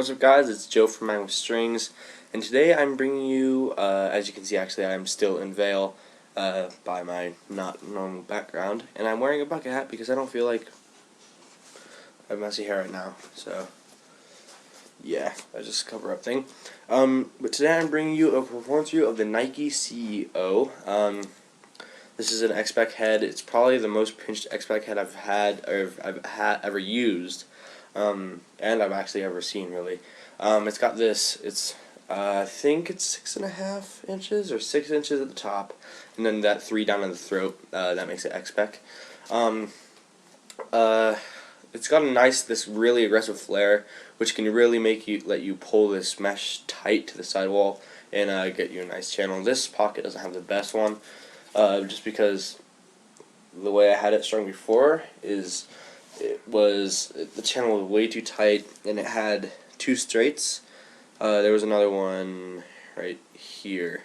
What's up, guys? It's Joe from Man with Strings, and today I'm bringing you, as you can see, actually I'm still in Vail by my not normal background, and I'm wearing a bucket hat because I don't feel like I have messy hair right now, so yeah, that's just a cover-up thing. But today I'm bringing you a performance review of the Nike CEO. This is an X-Spec head. It's probably the most pinched X-Spec head I've had, or I've ever used. And I've actually ever seen, really. It's got this, I think it's 6.5 inches or 6 inches at the top, and then that 3 down in the throat, that makes it X-Spec. It's got this really aggressive flare, which can really let you pull this mesh tight to the sidewall and get you a nice channel. This pocket doesn't have the best one, just because the way I had it strung before is the channel was way too tight, and it had 2 straights. There was another one right here,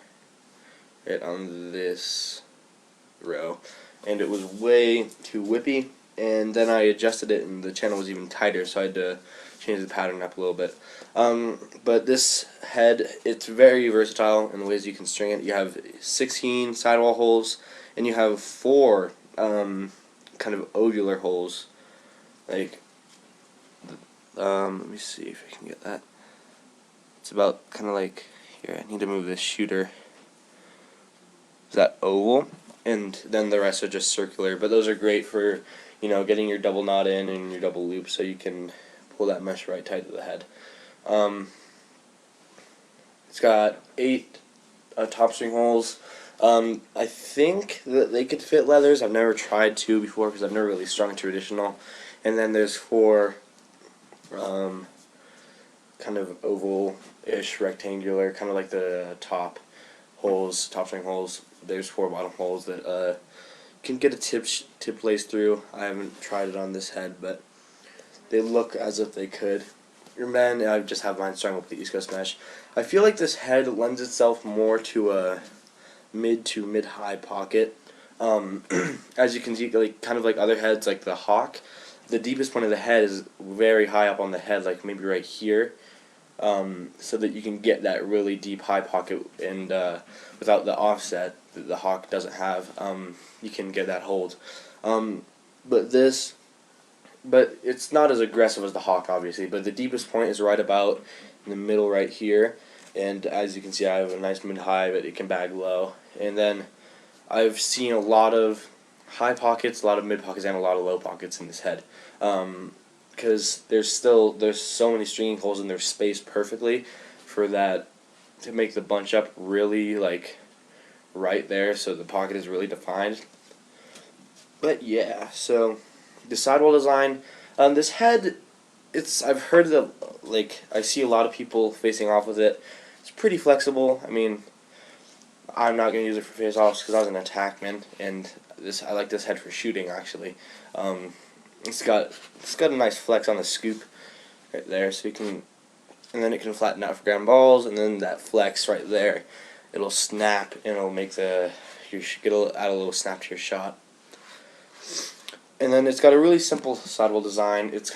right on this row, and it was way too whippy, and then I adjusted it and the channel was even tighter, so I had to change the pattern up a little bit. But this head, it's very versatile in the ways you can string it. You have 16 sidewall holes, and you have 4 kind of ovular holes. Like, let me see if I can get that. It's about kind of like, here, I need to move this shooter. Is that oval? And then the rest are just circular, but those are great for, getting your double knot in and your double loop, so you can pull that mesh right tight to the head. It's got 8 top string holes. I think that they could fit leathers. I've never tried to before because I've never really strung traditional. And then there's 4 kind of oval-ish, rectangular, kind of like the top string holes. There's 4 bottom holes that can get a tip lace through. I haven't tried it on this head, but they look as if they could. Your men, I just have mine strung with the East Coast mesh. I feel like this head lends itself more to a mid to mid-high pocket. As you can see, kind of like other heads, like the Hawk, the deepest point of the head is very high up on the head, like maybe right here, so that you can get that really deep high pocket, and without the offset that the Hawk doesn't have, you can get that hold. But it's not as aggressive as the Hawk, obviously, but the deepest point is right about in the middle right here, and as you can see, I have a nice mid-high, but it can bag low. And then I've seen a lot of high pockets, a lot of mid pockets, and a lot of low pockets in this head, because there's so many stringing holes, and they're spaced perfectly for that to make the bunch up really right there, so the pocket is really defined. But yeah, so the sidewall design, this head, I've heard that, I see a lot of people facing off with it. It's pretty flexible. I mean, I'm not going to use it for face-offs because I was an attackman, and I like this head for shooting, actually. It's got a nice flex on the scoop right there, so and then it can flatten out for ground balls, and then that flex right there, it'll snap, and it'll make add a little snap to your shot. And then it's got a really simple sidewall design. It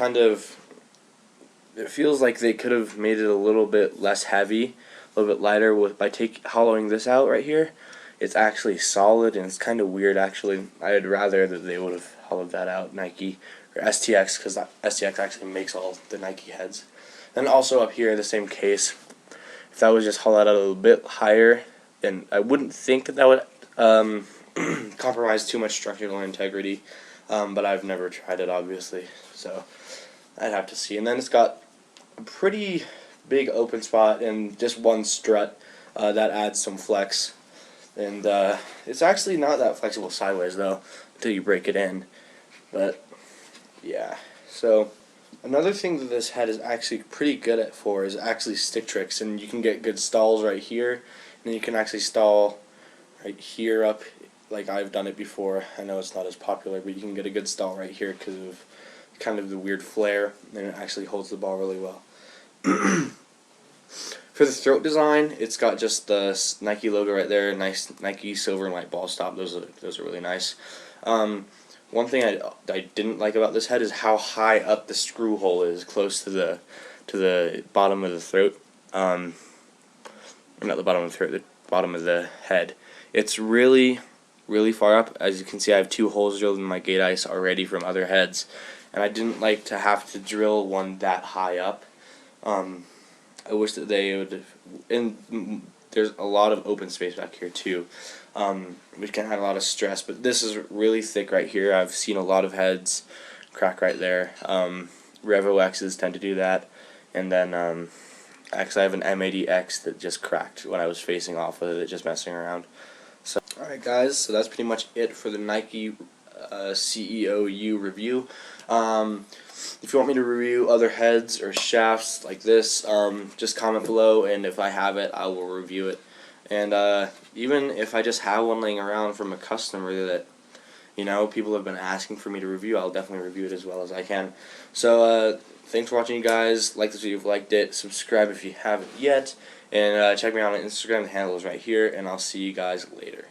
feels like they could have made it a little bit less heavy, a little bit lighter by hollowing this out right here. It's actually solid, and it's kind of weird, actually. I'd rather that they would have hollowed that out, Nike or STX, because STX actually makes all the Nike heads. And also up here, the same case, if that was just hollowed out a little bit higher, then I wouldn't think that would compromise too much structural integrity. But I've never tried it, obviously, so I'd have to see. And then it's got a pretty big open spot and just one strut that adds some flex. And it's actually not that flexible sideways, though, until you break it in. But yeah, so another thing that this head is actually pretty good at is actually stick tricks, and you can get good stalls right here, and you can actually stall right here up. Like, I've done it before. I know it's not as popular, but you can get a good stall right here because of kind of the weird flare, and it actually holds the ball really well. For the throat design, it's got just the Nike logo right there, nice Nike silver and white ball stop. Those are really nice. one thing I didn't like about this head is how high up the screw hole is, close to the bottom of the throat. Or not the bottom of the throat, the bottom of the head. It's really far up. As you can see, I have 2 holes drilled in my gate ice already from other heads, and I didn't like to have to drill one that high up. I wish that they would, and there's a lot of open space back here too, which can add a lot of stress, but this is really thick right here. I've seen a lot of heads crack right there. Revo X's tend to do that, and then actually I have an M80X that just cracked when I was facing off with it, just messing around. So, alright guys, so that's pretty much it for the Nike CEOU review. If you want me to review other heads or shafts like this, just comment below, and if I have it, I will review it. And even if I just have one laying around from a customer that, you know, people have been asking for me to review, I'll definitely review it as well as I can. So thanks for watching, you guys. Like this video if you liked it. Subscribe if you haven't yet. And check me out on Instagram. The handle is right here. And I'll see you guys later.